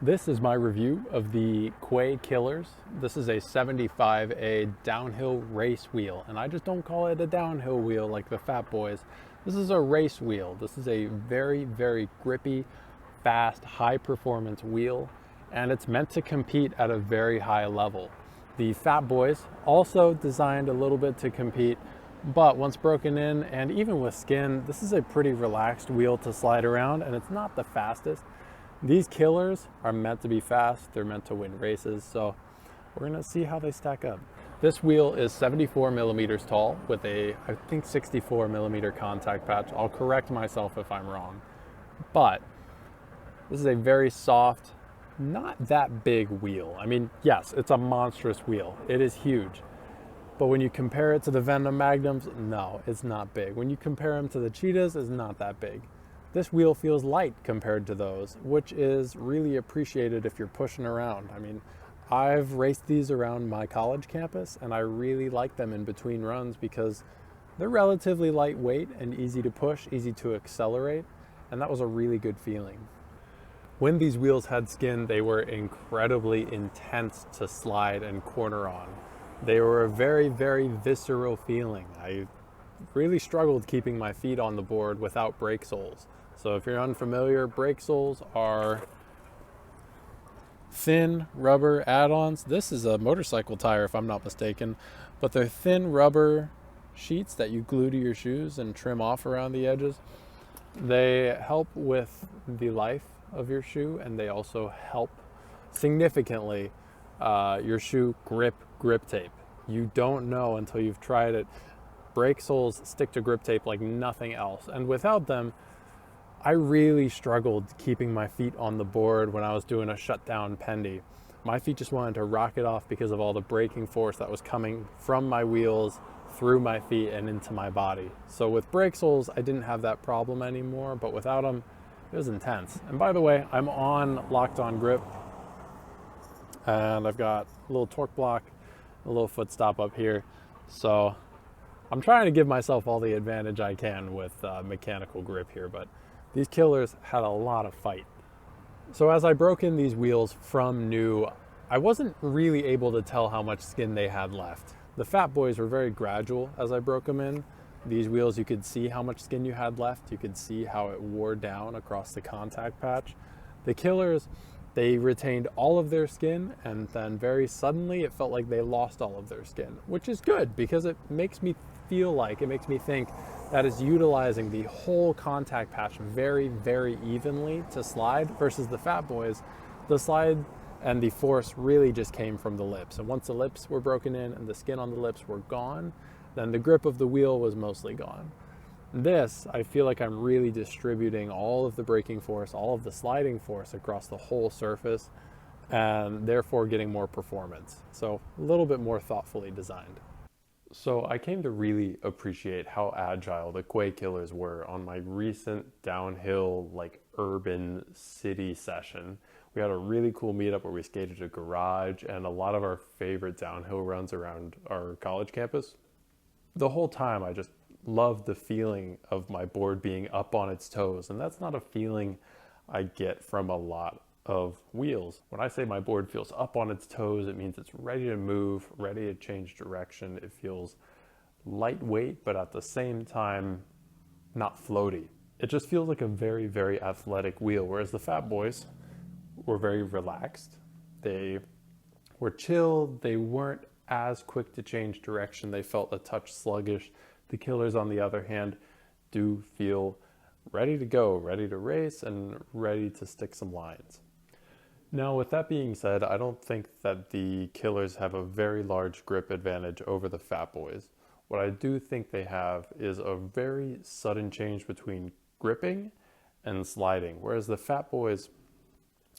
This is my review of the Cuei Killers. This is a 75A downhill race wheel, and I just don't call it a downhill wheel like the Fat Boys. This is a race wheel. This is a very, very grippy, fast, high performance wheel, and it's meant to compete at a very high level. The Fat Boys also designed a little bit to compete, but once broken in, and even with skin, this is a pretty relaxed wheel to slide around, and it's not the fastest. These Killers are meant to be fast, they're meant to win races, so we're gonna see how they stack up. This wheel is 74 millimeters tall with a, I think, 64 millimeter contact patch. I'll correct myself if I'm wrong. But this is a very soft, not that big wheel. I mean, yes, it's a monstrous wheel. It is huge. But when you compare it to the Venom Magnums, no, it's not big. When you compare them to the Cheetahs, it's not that big. This wheel feels light compared to those, which is really appreciated if you're pushing around. I mean, I've raced these around my college campus, and I really like them in between runs because they're relatively lightweight and easy to push, easy to accelerate, and that was a really good feeling. When these wheels had skin, they were incredibly intense to slide and corner on. They were a very, very visceral feeling. I really struggled keeping my feet on the board without brake soles. So if you're unfamiliar, brake soles are thin rubber add-ons. This is a motorcycle tire if I'm not mistaken, but they're thin rubber sheets that you glue to your shoes and trim off around the edges. They help with the life of your shoe, and they also help significantly your shoe grip tape. You don't know until you've tried it. Brake soles stick to grip tape like nothing else, and without them, I really struggled keeping my feet on the board when I was doing a shutdown pendy. My feet just wanted to rocket off because of all the braking force that was coming from my wheels through my feet and into my body. So with brake soles, I didn't have that problem anymore, but without them, it was intense. And by the way, I'm on locked on grip, and I've got a little torque block, a little foot stop up here. So I'm trying to give myself all the advantage I can with mechanical grip here, but these Killers had a lot of fight. So as I broke in these wheels from new, I wasn't really able to tell how much skin they had left. The Fat Boys were very gradual as I broke them in. These wheels, you could see how much skin you had left. You could see how it wore down across the contact patch. The Killers, they retained all of their skin, and then very suddenly it felt like they lost all of their skin, which is good because it makes me think that is utilizing the whole contact patch very, very evenly to slide, versus the Fat Boys. The slide and the force really just came from the lips. And once the lips were broken in and the skin on the lips were gone, then the grip of the wheel was mostly gone. This, I feel like I'm really distributing all of the braking force, all of the sliding force across the whole surface, and therefore getting more performance. So a little bit more thoughtfully designed. So I came to really appreciate how agile the Cuei Killers were on my recent downhill, like urban city session. We had a really cool meetup where we skated a garage and a lot of our favorite downhill runs around our college campus. The whole time I just loved the feeling of my board being up on its toes, and that's not a feeling I get from a lot of wheels. When I say my board feels up on its toes, it means it's ready to move, ready to change direction. It feels lightweight, but at the same time, not floaty. It just feels like a very, very athletic wheel, whereas the Fat Boys were very relaxed. They were chill. They weren't as quick to change direction. They felt a touch sluggish. The Killers, on the other hand, do feel ready to go, ready to race, and ready to stick some lines. Now, with that being said, I don't think that the Killers have a very large grip advantage over the Fat Boys. What I do think they have is a very sudden change between gripping and sliding, whereas the Fat Boys,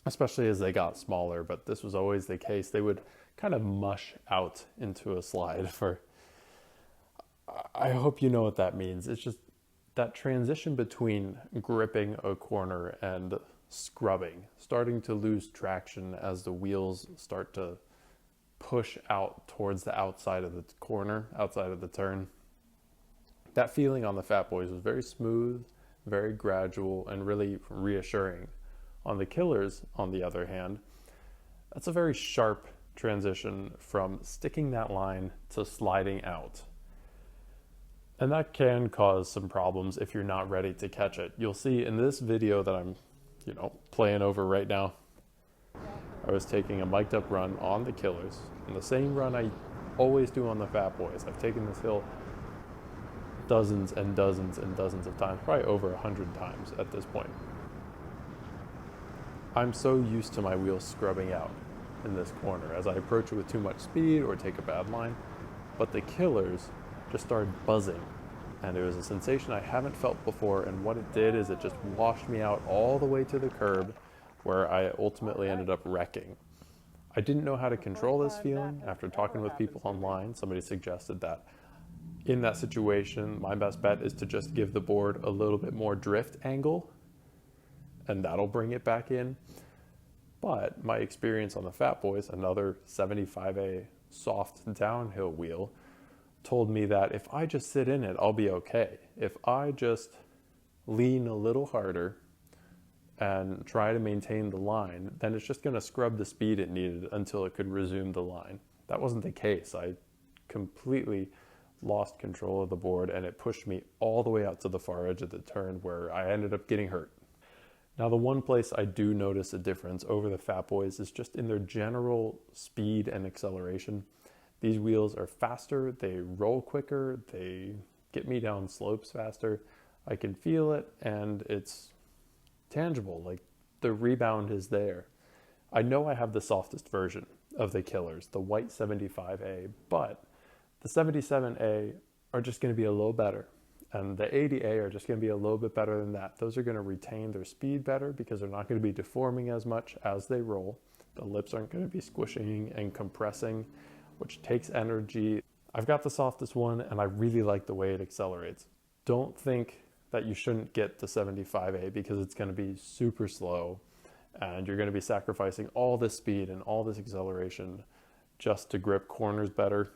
especially as they got smaller, but this was always the case, they would kind of mush out into a slide for, I hope you know what that means. It's just that transition between gripping a corner and scrubbing, starting to lose traction as the wheels start to push out towards the outside of the corner, outside of the turn. That feeling on the Fat Boys was very smooth, very gradual, and really reassuring. On the Killers, on the other hand, that's a very sharp transition from sticking that line to sliding out. And that can cause some problems if you're not ready to catch it. You'll see in this video that I'm, playing over right now, I was taking a mic'd up run on the Killers, and the same run I always do on the Fat Boys. I've taken this hill dozens and dozens and dozens of times, probably over 100 times at this point. I'm so used to my wheels scrubbing out in this corner as I approach it with too much speed or take a bad line, but the Killers just started buzzing, and it was a sensation I haven't felt before, and what it did is it just washed me out all the way to the curb, where I ultimately ended up wrecking. I didn't know how to control this feeling. After talking with people online, somebody suggested that in that situation, my best bet is to just give the board a little bit more drift angle, and that'll bring it back in. But my experience on the Fat Boys, another 75A soft downhill wheel, told me that if I just sit in it, I'll be okay. If I just lean a little harder and try to maintain the line, then it's just going to scrub the speed it needed until it could resume the line. That wasn't the case. I completely lost control of the board, and it pushed me all the way out to the far edge of the turn, where I ended up getting hurt. Now, the one place I do notice a difference over the Fat Boys is just in their general speed and acceleration. These wheels are faster, they roll quicker, they get me down slopes faster. I can feel it, and it's tangible, like the rebound is there. I know I have the softest version of the Killers, the white 75A, but the 77A are just going to be a little better, and the 80A are just going to be a little bit better than that. Those are going to retain their speed better because they're not going to be deforming as much as they roll. The lips aren't going to be squishing and compressing, which takes energy. I've got the softest one, and I really like the way it accelerates. Don't think that you shouldn't get the 75A because it's going to be super slow, and you're going to be sacrificing all this speed and all this acceleration just to grip corners better.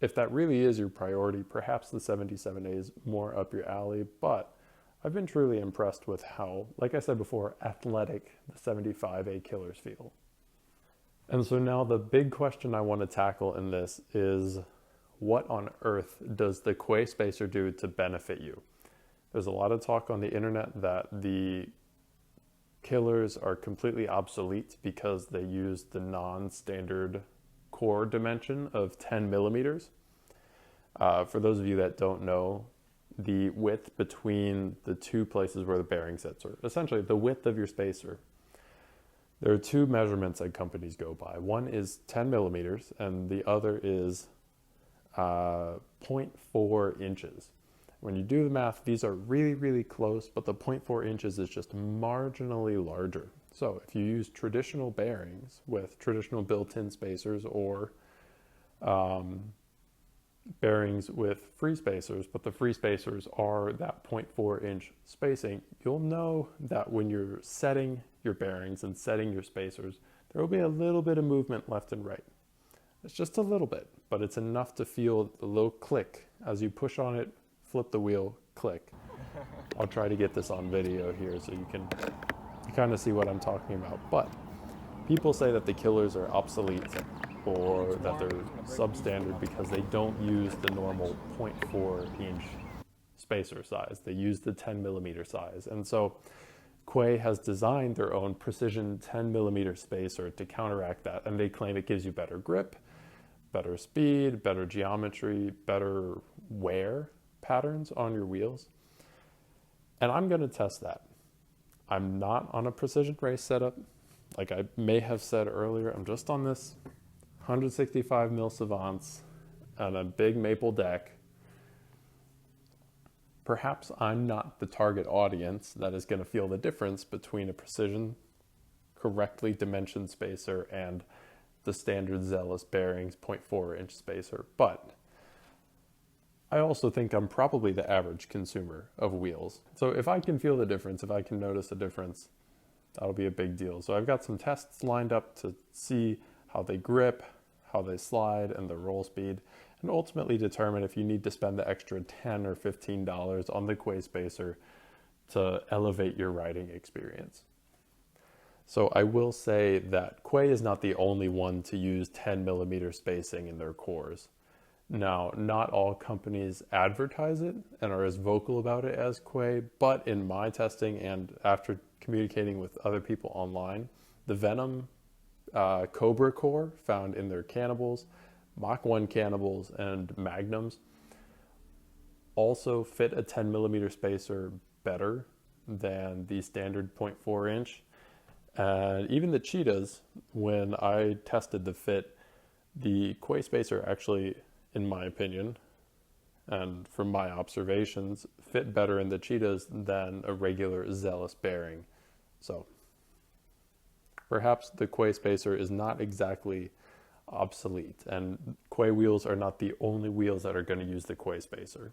If that really is your priority, perhaps the 77A is more up your alley, but I've been truly impressed with how, like I said before, athletic the 75A Killers feel. And so now the big question I want to tackle in this is, what on earth does the Cuei spacer do to benefit you? There's a lot of talk on the internet that the Killers are completely obsolete because they use the non-standard core dimension of 10 millimeters. For those of you that don't know, the width between the two places where the bearing sits, or essentially the width of your spacer, there are two measurements that companies go by. One is 10 millimeters and the other is 0.4 inches. When you do the math, these are really, really close, but the 0.4 inches is just marginally larger. So if you use traditional bearings with traditional built-in spacers, or bearings with free spacers, but the free spacers are that 0.4 inch spacing, you'll know that when you're setting your bearings and setting your spacers, there will be a little bit of movement left and right. It's just a little bit, but it's enough to feel the little click as you push on it, flip the wheel, click. I'll try to get this on video here so you kind of see what I'm talking about. But people say that the Killers are obsolete or that they're substandard because they don't use the normal 0.4 inch spacer size. They use the 10 millimeter size. And so Cuei has designed their own precision 10 millimeter spacer to counteract that. And they claim it gives you better grip, better speed, better geometry, better wear patterns on your wheels. And I'm going to test that. I'm not on a precision race setup. Like I may have said earlier, I'm just on this 165 mil Savants on a big maple deck. Perhaps I'm not the target audience that is going to feel the difference between a precision, correctly dimensioned spacer and the standard Zealous bearings 0.4 inch spacer, but I also think I'm probably the average consumer of wheels. So if I can feel the difference, if I can notice a difference, that'll be a big deal. So I've got some tests lined up to see how they grip, how they slide, and the roll speed, and ultimately determine if you need to spend the extra $10 or $15 on the Cuei spacer to elevate your riding experience. So I will say that Cuei is not the only one to use 10 millimeter spacing in their cores. Now, not all companies advertise it and are as vocal about it as Cuei, but in my testing and after communicating with other people online, the Venom Cobra core found in their Cannibals, Mach 1 Cannibals, and Magnums also fit a 10 millimeter spacer better than the standard 0.4 inch. And even the Cheetahs, when I tested the fit, the Cuei spacer actually, in my opinion, and from my observations, fit better in the Cheetahs than a regular Zealous bearing. So perhaps the Cuei spacer is not exactly obsolete, and Cuei wheels are not the only wheels that are going to use the Cuei spacer.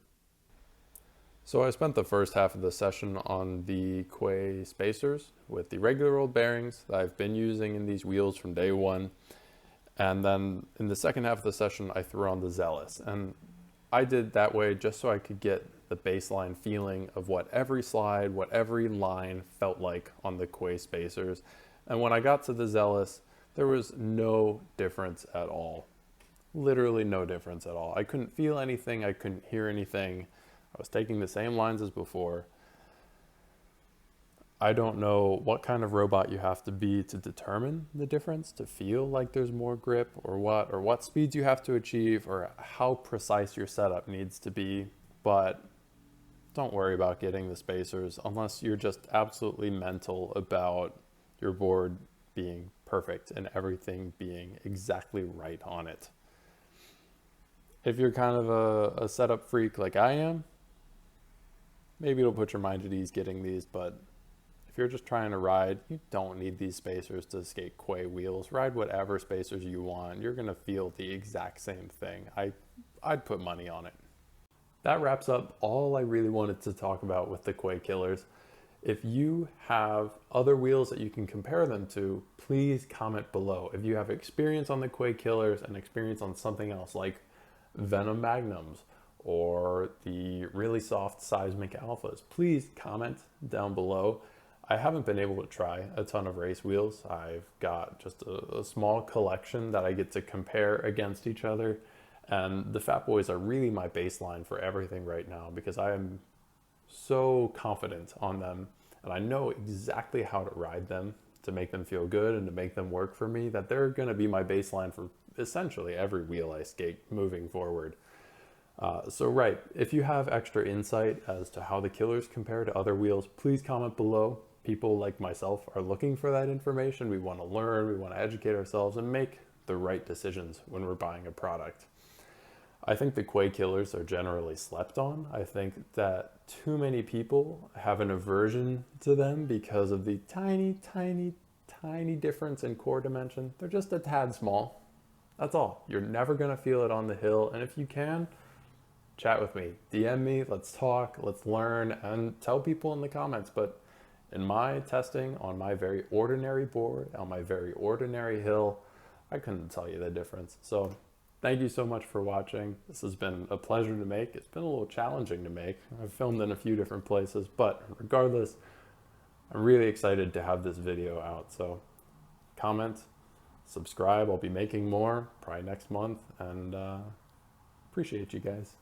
So I spent the first half of the session on the Cuei spacers with the regular old bearings that I've been using in these wheels from day one. And then in the second half of the session, I threw on the Zealous. And I did that way just so I could get the baseline feeling of what every slide, what every line felt like on the Cuei spacers. And when I got to the Zealous, there was no difference at all. Literally no difference at all. I couldn't feel anything. I couldn't hear anything. I was taking the same lines as before. I don't know what kind of robot you have to be to determine the difference, to feel like there's more grip or what speeds you have to achieve or how precise your setup needs to be, but don't worry about getting the spacers unless you're just absolutely mental about your board being perfect and everything being exactly right on it. If you're kind of a setup freak like I am, maybe it'll put your mind at ease getting these, but if you're just trying to ride, you don't need these spacers to skate Cuei wheels. Ride whatever spacers you want. You're going to feel the exact same thing. I'd put money on it. That wraps up all I really wanted to talk about with the Cuei Killers. If you have other wheels that you can compare them to, please comment below. If you have experience on the Cuei Killers and experience on something else like Venom Magnums or the really soft Seismic Alphas, please comment down below. I haven't been able to try a ton of race wheels. I've got just a small collection that I get to compare against each other. And the Fat Boys are really my baseline for everything right now because I am so confident on them and I know exactly how to ride them to make them feel good and to make them work for me, that they're going to be my baseline for essentially every wheel I skate moving forward. So if you have extra insight as to how the Killers compare to other wheels, please comment below. People like myself are looking for that information. We want to learn, we want to educate ourselves and make the right decisions when we're buying a product. I think the Cuei Killers are generally slept on. I think that too many people have an aversion to them because of the tiny, tiny, tiny difference in core dimension. They're just a tad small. That's all. You're never going to feel it on the hill. And if you can, chat with me, DM me, let's talk, let's learn, and tell people in the comments. But in my testing on my very ordinary board, on my very ordinary hill, I couldn't tell you the difference. So thank you so much for watching. This has been a pleasure to make. It's been a little challenging to make. I've filmed in a few different places, but regardless, I'm really excited to have this video out. So comment, subscribe. I'll be making more probably next month, and appreciate you guys.